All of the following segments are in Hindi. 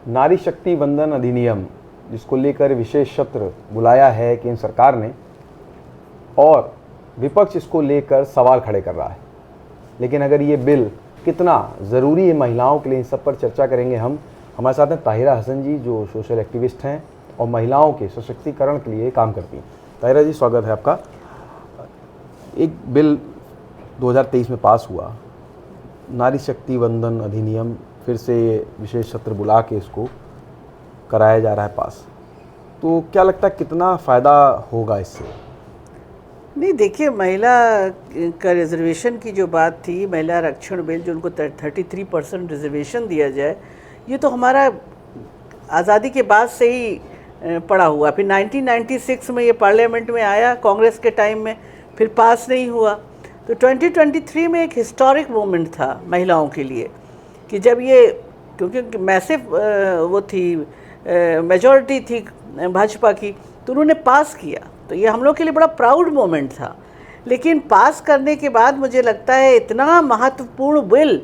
नारी शक्ति वंदन अधिनियम जिसको लेकर विशेष सत्र बुलाया है केंद्र सरकार ने और विपक्ष इसको लेकर सवाल खड़े कर रहा है। लेकिन अगर ये बिल कितना ज़रूरी है महिलाओं के लिए, इन सब पर चर्चा करेंगे हम। हमारे साथ हैं ताहिरा हसन जी जो सोशल एक्टिविस्ट हैं और महिलाओं के सशक्तिकरण के लिए काम करती हैं। ताहिरा जी, स्वागत है आपका। एक बिल 2023 में पास हुआ, नारी शक्ति वंदन अधिनियम, फिर से विशेष सत्र बुला के इसको कराया जा रहा है पास। तो क्या लगता है कितना फ़ायदा होगा इससे? नहीं, देखिए, महिला का रिजर्वेशन की जो बात थी, महिला आरक्षण बिल जो उनको 33% रिजर्वेशन दिया जाए, ये तो हमारा आज़ादी के बाद से ही पड़ा हुआ। फिर 1996 में ये पार्लियामेंट में आया कांग्रेस के टाइम में, फिर पास नहीं हुआ। तो 2023 में एक हिस्टोरिक मोमेंट था महिलाओं के लिए कि जब ये, क्योंकि मैसिव वो थी, मेजॉरिटी थी भाजपा की, तो उन्होंने पास किया। तो ये हम लोग के लिए बड़ा प्राउड मोमेंट था। लेकिन पास करने के बाद मुझे लगता है इतना महत्वपूर्ण बिल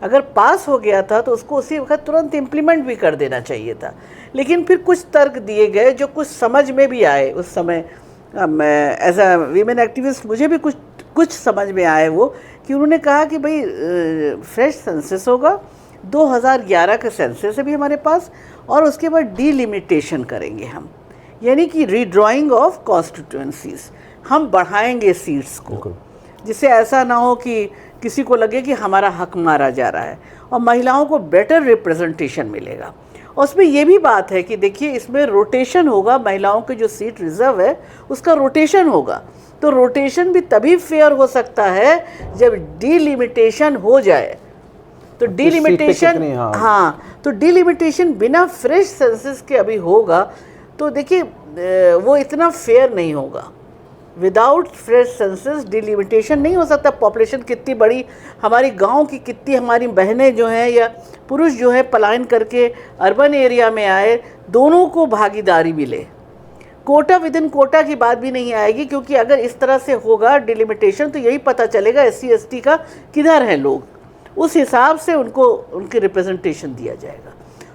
अगर पास हो गया था तो उसको उसी वक्त तुरंत इम्प्लीमेंट भी कर देना चाहिए था। लेकिन फिर कुछ तर्क दिए गए जो कुछ समझ में भी आए उस समय। मैं एज अ वीमेन एक्टिविस्ट मुझे भी कुछ समझ में आए वो, कि उन्होंने कहा कि भाई फ्रेश सेंसस होगा, 2011 का सेंसस है भी हमारे पास, और उसके बाद डीलिमिटेशन करेंगे हम, यानी कि रीड्राइंग ऑफ कॉन्स्टिट्यूएंसीज, हम बढ़ाएंगे सीट्स को, जिससे ऐसा ना हो कि किसी को लगे कि हमारा हक मारा जा रहा है, और महिलाओं को बेटर रिप्रेजेंटेशन मिलेगा। और उसमें ये भी बात है कि देखिए, इसमें रोटेशन होगा, महिलाओं की जो सीट रिजर्व है उसका रोटेशन होगा। तो रोटेशन भी तभी फेयर हो सकता है जब डीलिमिटेशन हो जाए। तो डीलिमिटेशन, हाँ, तो डीलिमिटेशन बिना फ्रेश सेंसस के अभी होगा तो देखिए वो इतना फेयर नहीं होगा। विदाउट फ्रेश सेंसस डिलिमिटेशन नहीं हो सकता। पॉपुलेशन कितनी बड़ी, हमारी गांव की कितनी हमारी बहनें जो हैं या पुरुष जो है पलायन करके अर्बन एरिया में आए, दोनों को भागीदारी मिले। कोटा विद इन कोटा की बात भी नहीं आएगी, क्योंकि अगर इस तरह से होगा डिलिमिटेशन तो यही पता चलेगा SC ST का किधर है लोग, उस हिसाब से उनको उनकी रिप्रेजेंटेशन दिया जाएगा।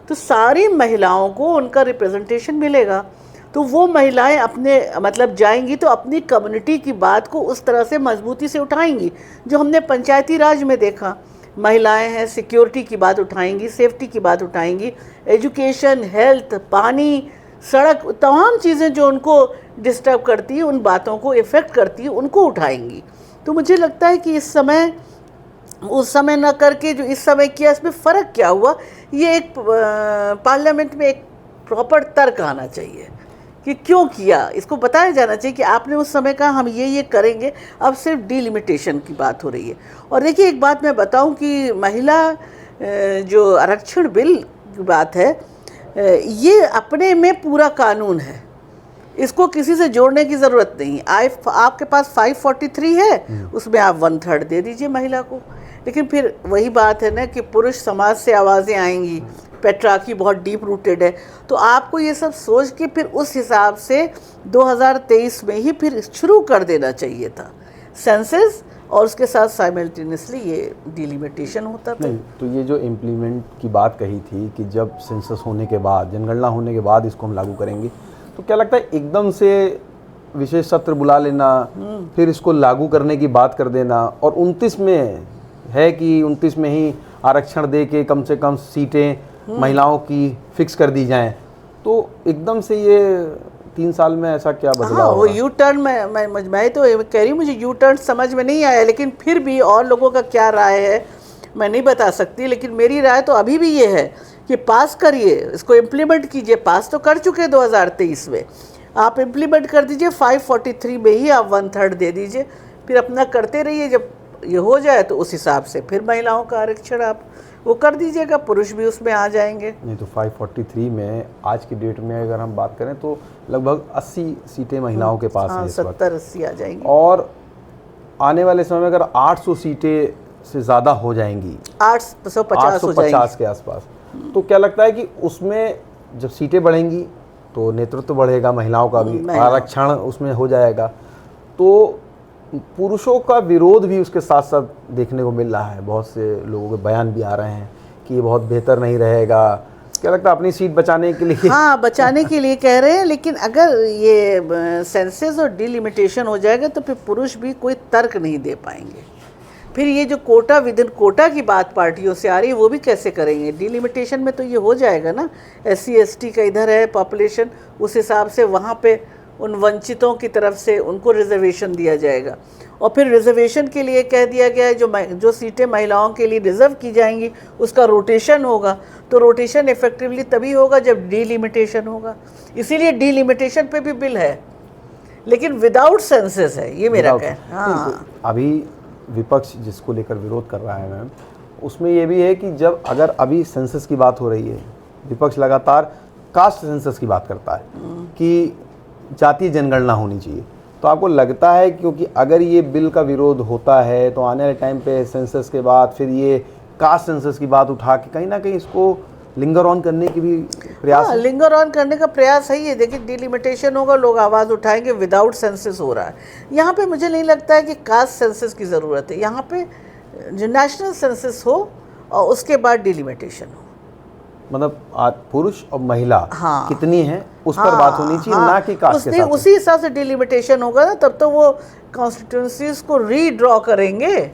तो सारी महिलाओं को उनका रिप्रेजेंटेशन मिलेगा, तो वो महिलाएं अपने मतलब जाएंगी तो अपनी कम्युनिटी की बात को उस तरह से मजबूती से उठाएंगी, जो हमने पंचायती राज में देखा। महिलाएं हैं, सिक्योरिटी की बात उठाएंगी, सेफ्टी की बात उठाएंगी, एजुकेशन, हेल्थ, पानी, सड़क, तमाम चीज़ें जो उनको डिस्टर्ब करती है, उन बातों को इफ़ेक्ट करती है, उनको उठाएंगी। तो मुझे लगता है कि इस समय उस समय न करके जो इस समय किया, इसमें फ़र्क क्या हुआ, ये एक पार्लियामेंट में एक प्रॉपर तर्क आना चाहिए कि क्यों किया। इसको बताया जाना चाहिए कि आपने उस समय कहा हम ये करेंगे, अब सिर्फ डीलिमिटेशन की बात हो रही है। और देखिए, एक बात मैं बताऊं कि महिला जो आरक्षण बिल की बात है, ये अपने में पूरा कानून है, इसको किसी से जोड़ने की ज़रूरत नहीं। आपके पास 543 है, उसमें आप 1/3 दे दीजिए महिला को। लेकिन फिर वही बात है ना कि पुरुष समाज से आवाज़ें आएंगी, पेट्रार्की बहुत डीप रूटेड है, तो आपको ये सब सोच के फिर उस हिसाब से 2023 में ही फिर शुरू कर देना चाहिए था सेंसस, और उसके साथ साइमल्टेनियसली ये डिलिमिटेशन होता था। नहीं, तो ये जो इम्प्लीमेंट की बात कही थी कि जब सेंसस होने के बाद, जनगणना होने के बाद इसको हम लागू करेंगे, तो क्या लगता है एकदम से विशेष सत्र बुला लेना, फिर इसको लागू करने की बात कर देना, और 29 में है कि 29 में ही आरक्षण दे के कम से कम सीटें महिलाओं की फिक्स कर दी जाएं, तो एकदम से ये 3 साल में ऐसा क्या बदलाव? हाँ, वो यू टर्न मैं तो कह रही हूँ, मुझे यू टर्न समझ में नहीं आया। लेकिन फिर भी और लोगों का क्या राय है मैं नहीं बता सकती, लेकिन मेरी राय तो अभी भी ये है कि पास करिए, इसको इम्प्लीमेंट कीजिए। पास तो कर चुके 2023 में, आप इम्प्लीमेंट कर दीजिए। 543 में ही आप 1/3 दे दीजिए, फिर अपना करते रहिए। जब ये हो जाए तो उस हिसाब से फिर महिलाओं का आरक्षण आप वो कर दीजिएगा, पुरुष भी उसमें आ जाएंगे। नहीं, तो 543 में आज की डेट में अगर हम बात करें तो लगभग 80 सीटें महिलाओं के पास हैं। 70-80 आ जाएंगी, और आने वाले समय में अगर 800 सीटें से ज़्यादा हो जाएंगी, 850 के आसपास, तो क्या लगता है कि उसमें जब सीटें बढ़ेंगी तो नेतृत्व बढ़ेगा, महिलाओं का भी आरक्षण उसमें हो जाएगा, तो पुरुषों का विरोध भी उसके साथ साथ देखने को मिल रहा है। बहुत से लोगों के बयान भी आ रहे हैं कि ये बहुत बेहतर नहीं रहेगा, क्या लगता है अपनी सीट बचाने के लिए? हाँ, बचाने के लिए कह रहे हैं, लेकिन अगर ये सेंसस और डिलिमिटेशन हो जाएगा तो फिर पुरुष भी कोई तर्क नहीं दे पाएंगे। फिर ये जो कोटा विद इन कोटा की बात पार्टियों से आ रही है वो भी कैसे करेंगे? डिलिमिटेशन में तो ये हो जाएगा ना, SC ST का इधर है पॉपुलेशन, उस हिसाब से वहाँ पे उन वंचितों की तरफ से उनको रिजर्वेशन दिया जाएगा। और फिर रिजर्वेशन के लिए कह दिया गया है जो सीटें महिलाओं के लिए रिजर्व की जाएंगी उसका रोटेशन होगा। तो रोटेशन इफेक्टिवली तभी होगा जब डिलिमिटेशन होगा। इसीलिए डिलिमिटेशन पे भी बिल है, लेकिन विदाउट सेंसस है, ये मेरा कहना। हाँ, अभी विपक्ष जिसको लेकर विरोध कर रहा है मैम, उसमें ये भी है कि जब अगर अभी सेंसस की बात हो रही है, विपक्ष लगातार कास्ट सेंसस की बात करता है कि जातीय जनगणना होनी चाहिए। तो आपको लगता है क्योंकि अगर ये बिल का विरोध होता है तो आने वाले टाइम पे सेंसस के बाद फिर ये कास्ट सेंसस की बात उठा के कहीं ना कहीं इसको लिंगर ऑन करने की भी प्रयास? हाँ, लिंगर ऑन करने का प्रयास है। ये देखिए डिलिमिटेशन होगा, लोग आवाज़ उठाएंगे, विदाउट सेंसस हो रहा है। यहाँ पे मुझे नहीं लगता है कि कास्ट सेंसस की ज़रूरत है। यहाँ पे जो नेशनल सेंसस हो और उसके बाद डिलिमिटेशन हो। मतलब आज पुरुष और महिला हाँ, कितनी है उस पर बात होनी चाहिए, ना कि कास्ट के साथ। उसी हिसाब से डिलिमिटेशन होगा ना, तब तो वो कॉन्स्टिट्यूंसीज को रीड्रॉ करेंगे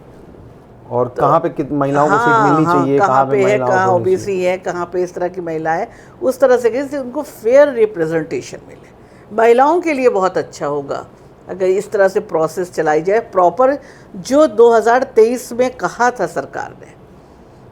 और कहाँ पे महिलाओं को सीट मिलनी चाहिए, कहाँ पे है, महिलाओं कहाँ को नहीं OBC है, कहाँ पे इस तरह की महिला है, उस तरह से कि उनको फेयर रिप्रेजेंटेशन मिले। महिलाओं के लिए बहुत अच्छा होगा अगर इस तरह से प्रोसेस चलाई जाए प्रॉपर, जो 2023 में कहा था सरकार ने।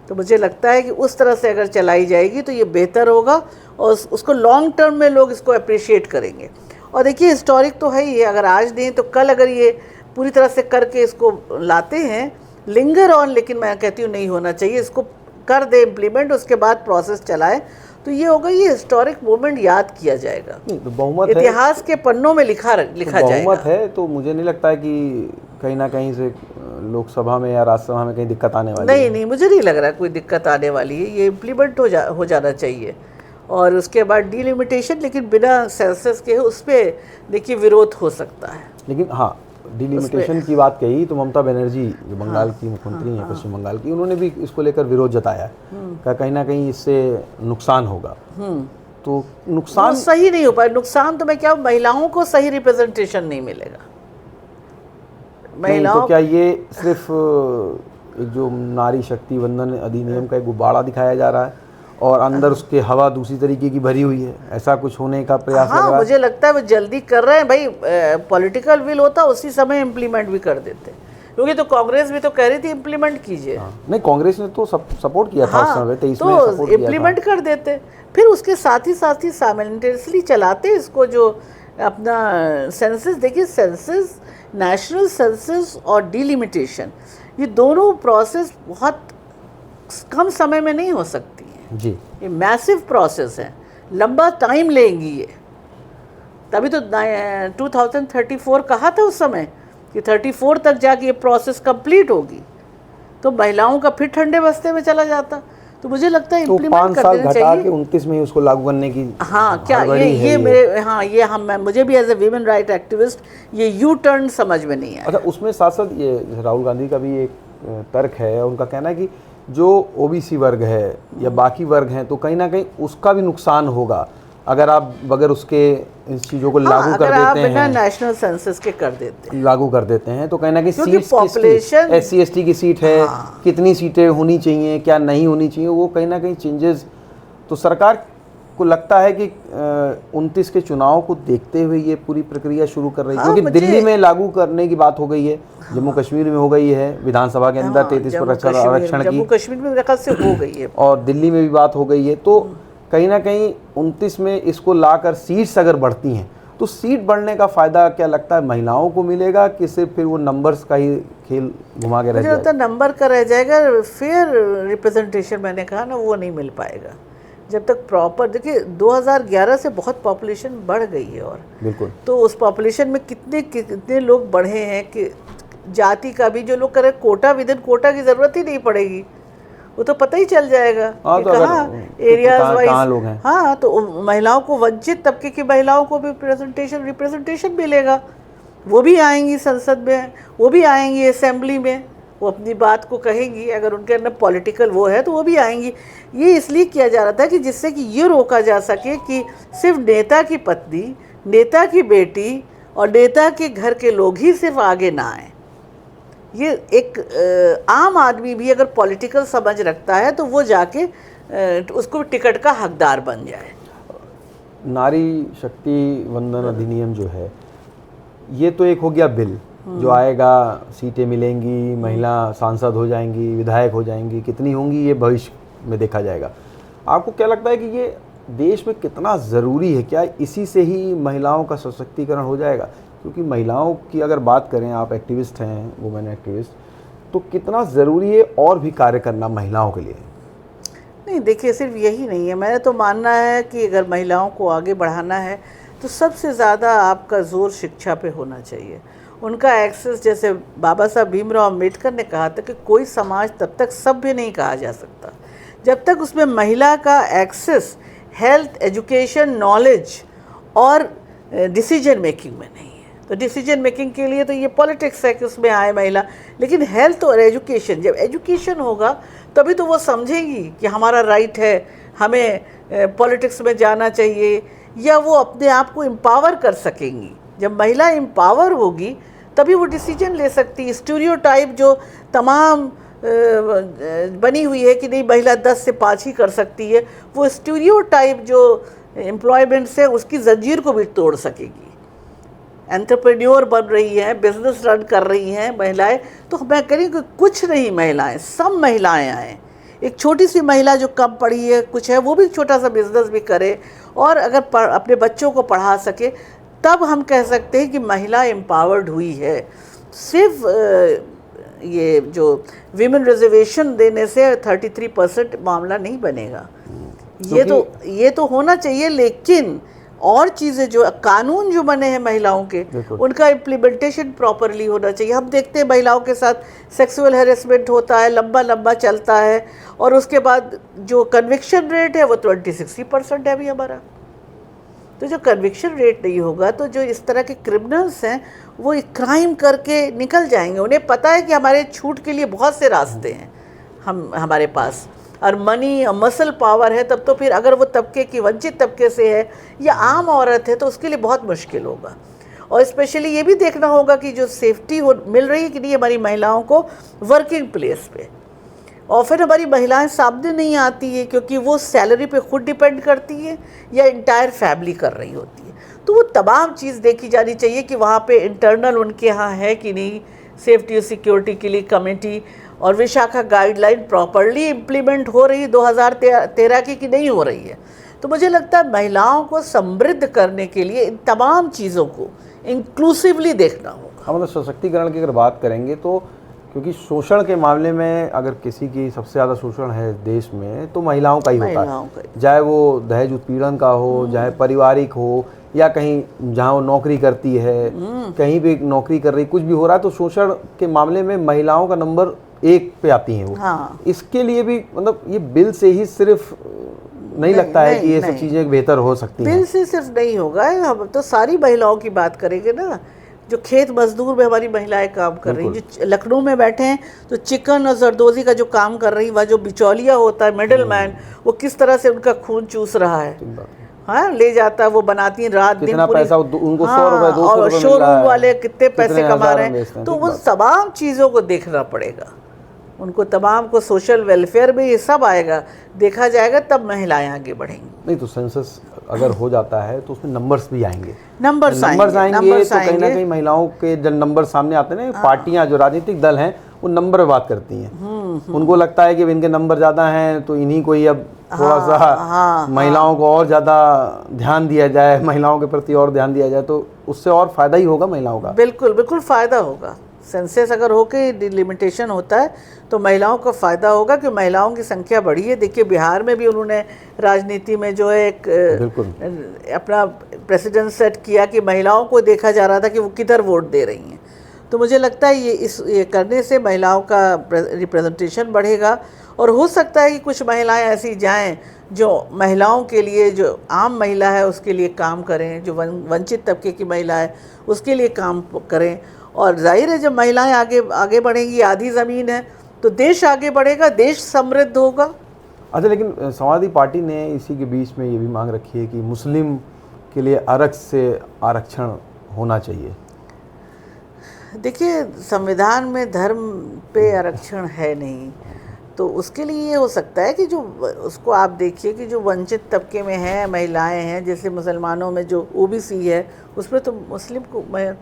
तो मुझे लगता है कि उस तरह से अगर चलाई जाएगी तो ये बेहतर होगा और उसको लॉन्ग टर्म में लोग इसको अप्रिशिएट करेंगे। और देखिए हिस्टोरिक तो है ही, अगर आज नहीं तो कल अगर ये पूरी तरह से करके इसको लाते हैं लिंगर ऑन, लेकिन मैं कहती हूँ नहीं होना चाहिए, इसको कर दे इम्प्लीमेंट, उसके बाद प्रोसेस चलाए तो ये होगा, ये हिस्टोरिक मोमेंट याद किया जाएगा, तो बहुमत इतिहास के पन्नों में लिखा जाएगा। बहुमत है तो मुझे नहीं लगता है कि कहीं ना कहीं से लोकसभा में या राज्यसभा में कहीं दिक्कत आने वाली है। नहीं, मुझे नहीं लग रहा कोई दिक्कत आने वाली है। ये इम्प्लीमेंट हो जाना चाहिए और उसके बाद डिलिमिटेशन, लेकिन बिना सेंसस के उस पर देखिए विरोध हो सकता है। लेकिन हाँ, डिलिमिटेशन की बात कही तो ममता बनर्जी जो बंगाल की मुख्यमंत्री हैं, पश्चिम बंगाल की, उन्होंने भी इसको लेकर विरोध जताया है कि कहीं ना कहीं इससे नुकसान होगा। तो नुकसान सही नहीं हो पाए। नुकसान तो मैं क्या, महिलाओं को सही रिप्रेजेंटेशन नहीं मिलेगा। महिलाओं तो क्या ये सिर्फ एक जो नारी शक्ति वंदन अधिनियम का एक गुब्बारा दिखाया जा रहा है और अंदर उसके हवा दूसरी तरीके की भरी हुई है, ऐसा कुछ होने का प्रयास लग रहा है? मुझे लगता है वो जल्दी कर रहे हैं भाई। पॉलिटिकल विल होता उसी समय इम्प्लीमेंट भी कर देते, क्योंकि तो कांग्रेस भी तो कह रही थी इम्प्लीमेंट कीजिए। नहीं, कांग्रेस ने तो सपोर्ट किया था उस समय 23 में, तो इम्प्लीमेंट कर देते, फिर उसके साथ ही साइमल्टेनियसली चलाते इसको। जो अपना सेंसस, देखिए सेंसस, नेशनल सेंसस और डिलिमिटेशन, ये दोनों प्रोसेस बहुत कम समय में नहीं हो सकती हैं जी। ये मैसिव प्रोसेस है, लंबा टाइम लेंगी ये। तभी तो 2034 कहा था उस समय कि 34 तक जाके ये प्रोसेस कंप्लीट होगी, तो महिलाओं का फिर ठंडे बस्ते में चला जाता। तो मुझे लगता है इम्प्लीमेंट कर देना चाहिए। 5 साल घटा के 29 में ही उसको लागू करने की। हाँ, क्या ये मेरे, हाँ ये मुझे भी as a women right activist ये यू टर्न समझ में नहीं आया। अच्छा, उसमें साथ साथ ये राहुल गांधी का भी एक तर्क है, उनका कहना है कि जो OBC वर्ग है या बाकी वर्ग हैं तो कहीं ना कहीं उसका भी नुकसान होगा अगर उसके इन चीज़ों को लागू कर देते हैं, बिना नेशनल सेंसस के लागू कर देते हैं तो कहीं ना कहीं सीट्स पॉपुलेशन SC ST की सीट है, कितनी सीटें होनी चाहिए, क्या नहीं होनी चाहिए, वो कहीं ना कहीं चेंजेस। तो सरकार को लगता है कि 29 के चुनाव को देखते हुए ये पूरी प्रक्रिया शुरू कर रही है, क्योंकि दिल्ली में लागू करने की बात हो गई है, जम्मू कश्मीर में हो गई है, विधानसभा के अंदर 33% आरक्षण की, जम्मू कश्मीर में मेरे ख्याल से हो गई है और दिल्ली में भी बात हो गई है। तो कहीं ना कहीं 29 में इसको लाकर सीट्स अगर बढ़ती हैं तो सीट बढ़ने का फ़ायदा क्या लगता है महिलाओं को मिलेगा कि सिर्फ फिर वो नंबर्स का ही खेल घुमा के रह जाएगा? मुझे नंबर का रह जाएगा, फेयर रिप्रेजेंटेशन मैंने कहा ना वो नहीं मिल पाएगा जब तक प्रॉपर। देखिए 2011 से बहुत पॉपुलेशन बढ़ गई है, और बिल्कुल तो उस पॉपुलेशन में कितने लोग बढ़े हैं कि जाति का भी जो लोग करें कोटा विद इन कोटा की ज़रूरत ही नहीं पड़ेगी, वो तो पता ही चल जाएगा कि कहाँ एरियाज वाइज। हाँ, तो महिलाओं को, वंचित तबके की महिलाओं को भी रिप्रेजेंटेशन मिलेगा, वो भी आएंगी संसद में, वो भी आएंगी असेंबली में, वो अपनी बात को कहेंगी, अगर उनके अंदर पॉलिटिकल वो है तो वो भी आएंगी। ये इसलिए किया जा रहा था कि जिससे कि ये रोका जा सके कि सिर्फ नेता की पत्नी, नेता की बेटी और नेता के घर के लोग ही सिर्फ आगे ना आए। ये एक आम आदमी भी अगर पॉलिटिकल समझ रखता है तो वो जाके उसको टिकट का हकदार बन जाए। नारी शक्ति वंदन अधिनियम जो है, ये तो एक हो गया बिल जो आएगा, सीटें मिलेंगी, महिला सांसद हो जाएंगी, विधायक हो जाएंगी, कितनी होंगी ये भविष्य में देखा जाएगा। आपको क्या लगता है कि ये देश में कितना ज़रूरी है? क्या इसी से ही महिलाओं का सशक्तिकरण हो जाएगा? क्योंकि महिलाओं की अगर बात करें, आप एक्टिविस्ट हैं, वुमेन एक्टिविस्ट, तो कितना ज़रूरी है और भी कार्य करना महिलाओं के लिए? नहीं, देखिए सिर्फ यही नहीं है, मेरा तो मानना है कि अगर महिलाओं को आगे बढ़ाना है तो सबसे ज़्यादा आपका जोर शिक्षा पे होना चाहिए, उनका एक्सेस। जैसे बाबा साहब भीमराव अम्बेडकर ने कहा था कि कोई समाज तब तक सभ्य नहीं कहा जा सकता जब तक उसमें महिला का एक्सेस हेल्थ, एजुकेशन, नॉलेज और डिसीजन मेकिंग में नहीं है। तो डिसीजन मेकिंग के लिए तो ये पॉलिटिक्स है कि उसमें आए महिला, लेकिन हेल्थ और एजुकेशन, जब एजुकेशन होगा तभी तो वो समझेंगी कि हमारा राइट है, हमें पॉलिटिक्स में जाना चाहिए, या वो अपने आप को एम्पावर कर सकेंगी। जब महिला एम्पावर होगी तभी वो डिसीजन ले सकती है। स्टीरियोटाइप जो तमाम बनी हुई है कि नहीं महिला 10 से 5 ही कर सकती है, वो स्टीरियोटाइप जो एम्प्लॉयमेंट से उसकी जंजीर को भी तोड़ सकेगी। एंटरप्रेन्योर बन रही हैं, बिजनेस रन कर रही हैं महिलाएं, तो मैं कह रही हूँ कि कुछ नहीं महिलाएं, सब महिलाएं आएँ। एक छोटी सी महिला जो कम पढ़ी है, कुछ है, वो भी छोटा सा बिजनेस भी करे और अगर अपने बच्चों को पढ़ा सके, तब हम कह सकते हैं कि महिला एम्पावर्ड हुई है। सिर्फ ये जो विमेन रिजर्वेशन देने से 33% मामला नहीं बनेगा। ये तो होना चाहिए, लेकिन और चीज़ें जो कानून जो बने हैं महिलाओं के, उनका इम्प्लीमेंटेशन प्रॉपरली होना चाहिए। हम देखते हैं महिलाओं के साथ सेक्सुअल हैरेसमेंट होता है, लंबा लंबा चलता है, और उसके बाद जो कन्विक्शन रेट है वो 20-60% है अभी हमारा। तो जो कन्विक्शन रेट नहीं होगा तो जो इस तरह के क्रिमिनल्स हैं वो क्राइम करके निकल जाएंगे। उन्हें पता है कि हमारे छूट के लिए बहुत से रास्ते हैं हमारे पास, और मनी और मसल पावर है, तब तो फिर अगर वो तबके की वंचित तबके से है या आम औरत है तो उसके लिए बहुत मुश्किल होगा। और स्पेशली ये भी देखना होगा कि जो सेफ्टी मिल रही है कि नहीं हमारी महिलाओं को वर्किंग प्लेस पे। और फिर हमारी महिलाएं सामने नहीं आती है क्योंकि वो सैलरी पे खुद डिपेंड करती है या इंटायर फैमिली कर रही होती है। तो वो तमाम चीज़ देखी जानी चाहिए कि वहाँ पे इंटरनल उनके यहाँ है कि नहीं, सेफ्टी और सिक्योरिटी के लिए कमेटी, और विशाखा गाइडलाइन प्रॉपरली इम्प्लीमेंट हो रही 2013 की कि नहीं हो रही है। तो मुझे लगता है महिलाओं को समृद्ध करने के लिए इन तमाम चीज़ों को इंक्लूसिवली देखना होगा। हम मतलब सशक्तिकरण की अगर बात करेंगे तो, क्योंकि शोषण के मामले में अगर किसी की सबसे ज़्यादा शोषण है देश में तो महिलाओं का ही होता है, चाहे वो दहेज उत्पीड़न का हो, चाहे पारिवारिक हो, या कहीं जहाँ वो नौकरी करती है, कहीं भी नौकरी कर रही, कुछ भी हो रहा है तो शोषण के मामले में महिलाओं का नंबर 1 पे आती हैं वो। हाँ। इसके लिए भी मतलब ये बिल से ही सिर्फ नहीं लगता है कि ये सब चीज़ें बेहतर हो सकती हैं। बिल से सिर्फ नहीं होगा, हम तो सारी महिलाओं की बात करेंगे ना। जो खेत मजदूर में हमारी महिलाएं काम कर रही हैं, जो लखनऊ में बैठे हैं तो चिकन और जरदोजी का जो काम कर रही है, वह जो बिचौलिया होता है, मिडिल मैन, वो किस तरह से उनका खून चूस रहा है, हाँ, ले जाता है, वो बनाती है रात दिन पूरी, पैसा उनको 100 रुपए 200 और रुपए शोरूम वाले कितने पैसे कमा रहे हैं। तो वो तमाम चीज़ों को देखना पड़ेगा, उनको तमाम को सोशल वेलफेयर में ये सब आएगा, देखा जाएगा, तब महिलाएं आगे बढ़ेंगी। नहीं तो सेंसस अगर हो जाता है तो उसमें नंबर्स भी आएंगे, नंबर्स आएंगे तो कहीं ना कहीं महिलाओं के जब नंबर सामने आते हैं ना, पार्टियां जो राजनीतिक दल हैं वो नंबर पे बात करती हैं। उनको लगता है कि इनके नंबर ज़्यादा हैं तो इन्हीं को ही अब थोड़ा सा महिलाओं को और ज़्यादा ध्यान दिया जाए, महिलाओं के प्रति और ध्यान दिया जाए, तो उससे और फ़ायदा ही होगा महिलाओं का। बिल्कुल बिल्कुल फ़ायदा होगा। सेंसस अगर होके डिलिमिटेशन होता है तो महिलाओं का फ़ायदा होगा, कि महिलाओं की संख्या बढ़ी है। देखिए बिहार में भी उन्होंने राजनीति में जो है एक अपना प्रेसिडेंट सेट किया कि महिलाओं को देखा जा रहा था कि वो किधर वोट दे रही हैं। तो मुझे लगता है ये करने से महिलाओं का रिप्रेजेंटेशन बढ़ेगा, और हो सकता है कि कुछ महिलाएं ऐसी जाएं जो महिलाओं के लिए, जो आम महिला है उसके लिए काम करें, जो वंचित तबके की महिला है उसके लिए काम करें, और जाहिर है जब महिलाएं आगे आगे बढ़ेंगी, आधी ज़मीन है तो देश आगे बढ़ेगा, देश समृद्ध होगा। अच्छा, लेकिन समाजवादी पार्टी ने इसी के बीच में ये भी मांग रखी है कि मुस्लिम के लिए अलग से आरक्षण होना चाहिए। देखिए, संविधान में धर्म पे आरक्षण है नहीं, तो उसके लिए ये हो सकता है कि जो उसको आप देखिए कि जो वंचित तबके में हैं, महिलाएं हैं, जैसे मुसलमानों में जो ओबीसी है उसमें तो मुस्लिम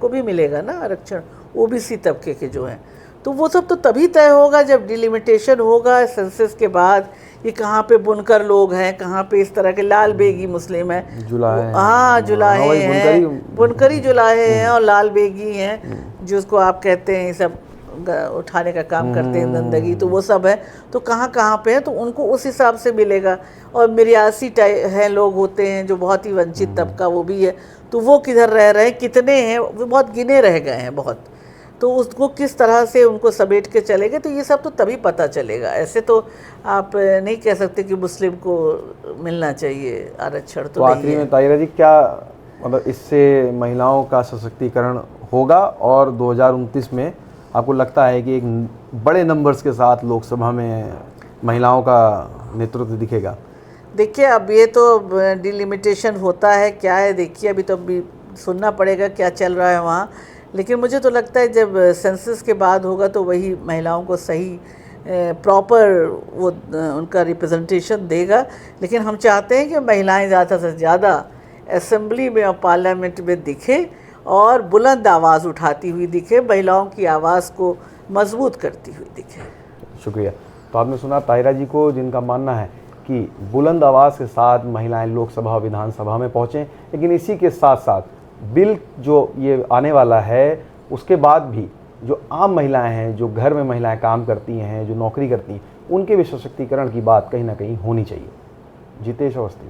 को भी मिलेगा ना आरक्षण, ओबीसी तबके के जो हैं। तो वो सब तो तभी तय होगा जब डिलिमिटेशन होगा सेंसस के बाद, ये कहाँ पे बुनकर लोग हैं, कहाँ पे इस तरह के लाल बेगी मुस्लिम हैं, जुलाहे, हाँ जुलाहे हैं, बुनकरी जुलाहे हैं और लाल बेगी हैं जिसको आप कहते हैं सब उठाने का काम करते हैं जिंदगी, तो वो सब है। तो कहाँ कहाँ पे है तो उनको उस हिसाब से मिलेगा। और मिरियासी है लोग होते हैं जो बहुत ही वंचित तबका, वो भी है, तो वो किधर रह रहे हैं, कितने हैं, वो बहुत गिने रह गए हैं बहुत। तो उसको किस तरह से उनको समेट के चलेंगे, तो ये सब तो तभी पता चलेगा। ऐसे तो आप नहीं कह सकते कि मुस्लिम को मिलना चाहिए आरक्षण, तो आखिरी में ताहिरा जी, क्या मतलब इससे महिलाओं का सशक्तिकरण होगा और 2029 में आपको लगता है कि एक बड़े नंबर्स के साथ लोकसभा में महिलाओं का नेतृत्व दिखेगा? देखिए, अब ये तो डिलिमिटेशन होता है क्या है, देखिए अभी तो अभी सुनना पड़ेगा क्या चल रहा है वहाँ। लेकिन मुझे तो लगता है जब सेंसस के बाद होगा तो वही महिलाओं को सही प्रॉपर वो उनका रिप्रेजेंटेशन देगा। लेकिन हम चाहते हैं कि महिलाएं ज़्यादा से ज़्यादा असेंबली में और पार्लियामेंट में दिखे और बुलंद आवाज़ उठाती हुई दिखे, महिलाओं की आवाज़ को मजबूत करती हुई दिखे। शुक्रिया। तो आपने सुना ताहिरा जी को, जिनका मानना है कि बुलंद आवाज़ के साथ महिलाएं लोकसभा विधानसभा में पहुँचें। लेकिन इसी के साथ साथ बिल जो ये आने वाला है उसके बाद भी जो आम महिलाएं हैं, जो घर में महिलाएं काम करती हैं, जो नौकरी करती हैं, उनके भी सशक्तिकरण की बात कहीं ना कहीं होनी चाहिए। जितेश अवस्थी।